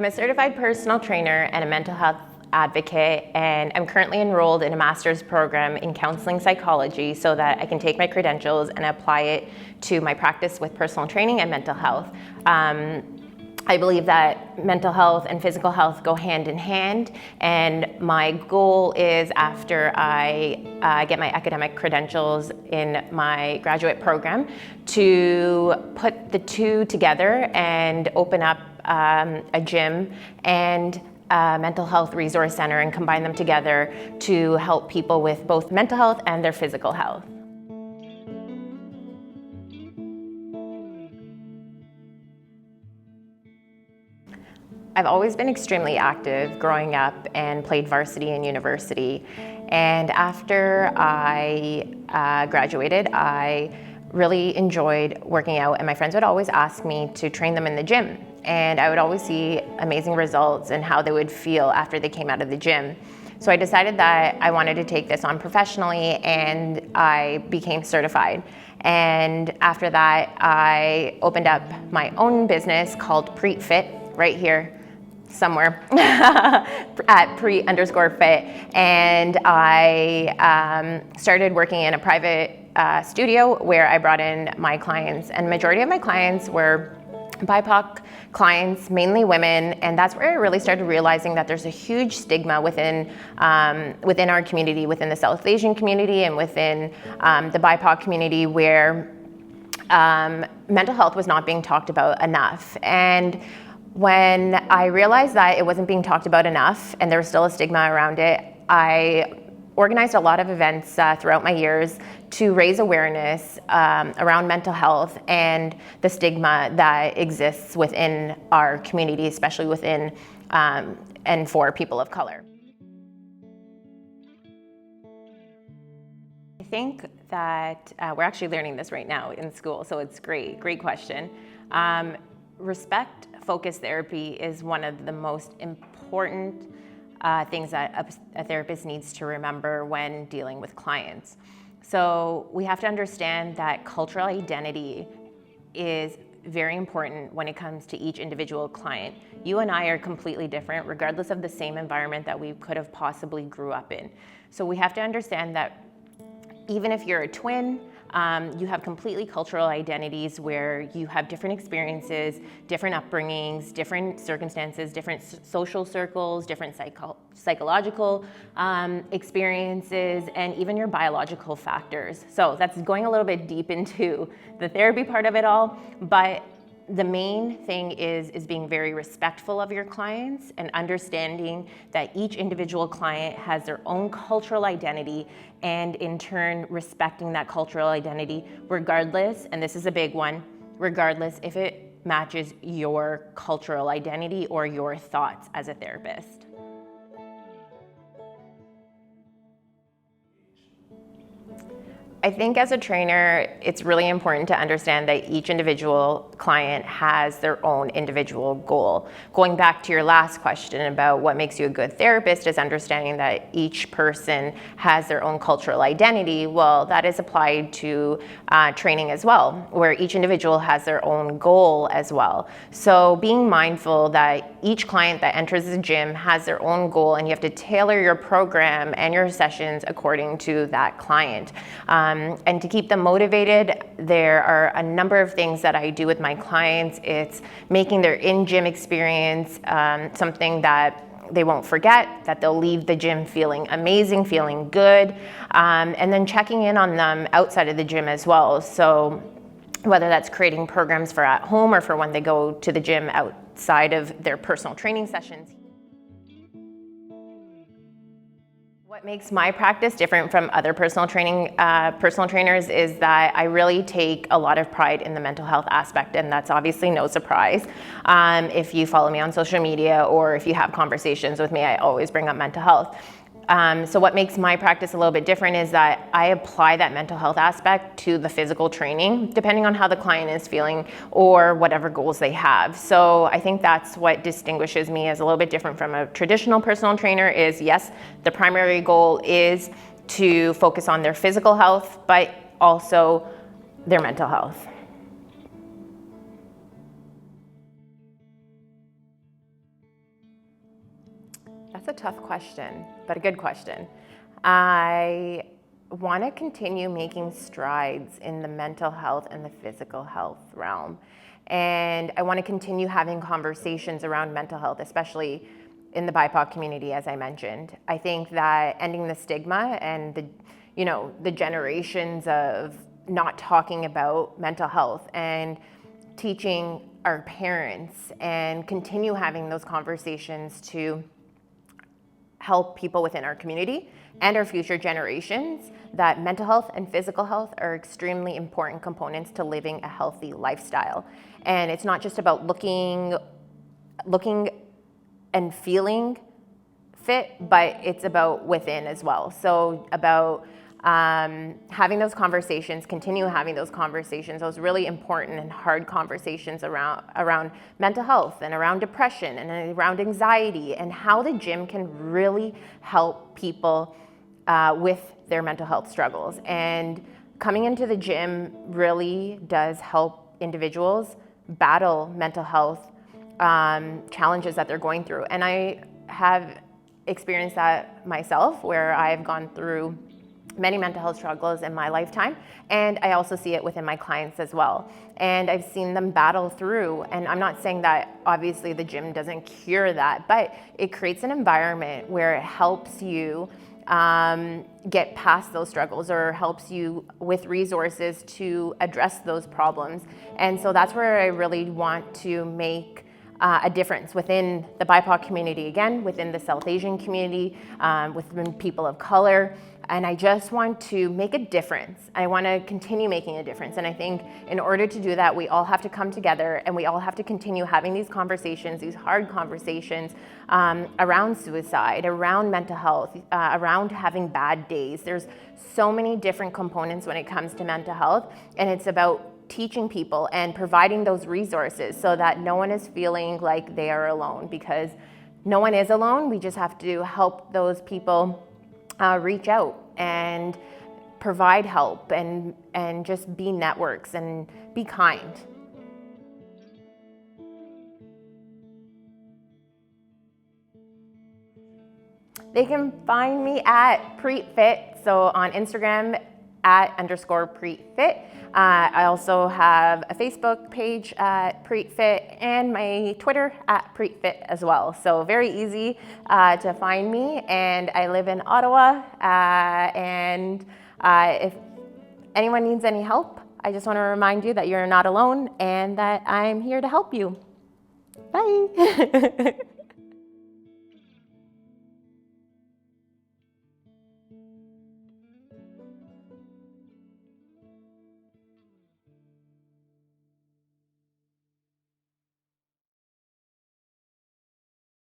I'm a certified personal trainer and a mental health advocate, and I'm currently enrolled in a master's program in counseling psychology so that I can take my credentials and apply it to my practice with personal training and mental health. I believe that mental health and physical health go hand in hand, and my goal is, after I get my academic credentials in my graduate program, to put the two together and open up a gym and a mental health resource center and combine them together to help people with both mental health and their physical health. I've always been extremely active growing up and played varsity in university. And after I graduated, I really enjoyed working out, and my friends would always ask me to train them in the gym. And I would always see amazing results and how they would feel after they came out of the gym. So I decided that I wanted to take this on professionally, and I became certified. And after that, I opened up my own business called Preetfit right here somewhere at Preet_fit. And I started working in a private studio where I brought in my clients, and majority of my clients were BIPOC clients, mainly women, and that's where I really started realizing that there's a huge stigma within our community, within the South Asian community and within the BIPOC community, where mental health was not being talked about enough. And when I realized that it wasn't being talked about enough and there was still a stigma around it, I organized a lot of events throughout my years to raise awareness around mental health and the stigma that exists within our community, especially within and for people of color. I think that we're actually learning this right now in school, so it's great question. Respect-focused therapy is one of the most important things that a therapist needs to remember when dealing with clients. So we have to understand that cultural identity is very important when it comes to each individual client. You and I are completely different, regardless of the same environment that we could have possibly grew up in. So we have to understand that even if you're a twin, you have completely cultural identities where you have different experiences, different upbringings, different circumstances, different social circles, different psychological experiences, and even your biological factors. So that's going a little bit deep into the therapy part of it all, but the main thing is being very respectful of your clients and understanding that each individual client has their own cultural identity, and in turn respecting that cultural identity regardless, and this is a big one, regardless if it matches your cultural identity or your thoughts as a therapist. I think as a trainer, it's really important to understand that each individual client has their own individual goal. Going back to your last question about what makes you a good therapist is understanding that each person has their own cultural identity. Well, that is applied to training as well, where each individual has their own goal as well. So being mindful that each client that enters the gym has their own goal, and you have to tailor your program and your sessions according to that client. And to keep them motivated, there are a number of things that I do with my clients. It's making their in-gym experience something that they won't forget, that they'll leave the gym feeling amazing, feeling good, and then checking in on them outside of the gym as well. So whether that's creating programs for at home or for when they go to the gym outside of their personal training sessions. What makes my practice different from other personal trainers is that I really take a lot of pride in the mental health aspect, and that's obviously no surprise. If you follow me on social media or if you have conversations with me, I always bring up mental health. So what makes my practice a little bit different is that I apply that mental health aspect to the physical training, depending on how the client is feeling or whatever goals they have. So I think that's what distinguishes me as a little bit different from a traditional personal trainer is, yes, the primary goal is to focus on their physical health, but also their mental health. That's a tough question, but a good question. I want to continue making strides in the mental health and the physical health realm. And I want to continue having conversations around mental health, especially in the BIPOC community, as I mentioned. I think that ending the stigma and the generations of not talking about mental health and teaching our parents and continue having those conversations to help people within our community and our future generations that mental health and physical health are extremely important components to living a healthy lifestyle. And it's not just about looking and feeling fit, but it's about within as well. So about having those conversations, continue having those conversations, those really important and hard conversations around mental health and around depression and around anxiety, and how the gym can really help people with their mental health struggles. And coming into the gym really does help individuals battle mental health challenges that they're going through. And I have experienced that myself, where I've gone through many mental health struggles in my lifetime, and I also see it within my clients as well. And I've seen them battle through, and I'm not saying that obviously the gym doesn't cure that, but it creates an environment where it helps you get past those struggles, or helps you with resources to address those problems. And so that's where I really want to make a difference within the BIPOC community, again, within the South Asian community, within people of color. And I just want to make a difference. I want to continue making a difference. And I think in order to do that, we all have to come together, and we all have to continue having these conversations, these hard conversations around suicide, around mental health, around having bad days. There's so many different components when it comes to mental health, and it's about teaching people and providing those resources so that no one is feeling like they are alone, because no one is alone. We just have to help those people reach out and provide help and just be networks and be kind. They can find me at Preetfit, so on Instagram @_Preetfit. I also have a Facebook page at Preetfit and my Twitter @Preetfit as well. So very easy to find me, and I live in Ottawa. And if anyone needs any help, I just want to remind you that you're not alone and that I'm here to help you. Bye.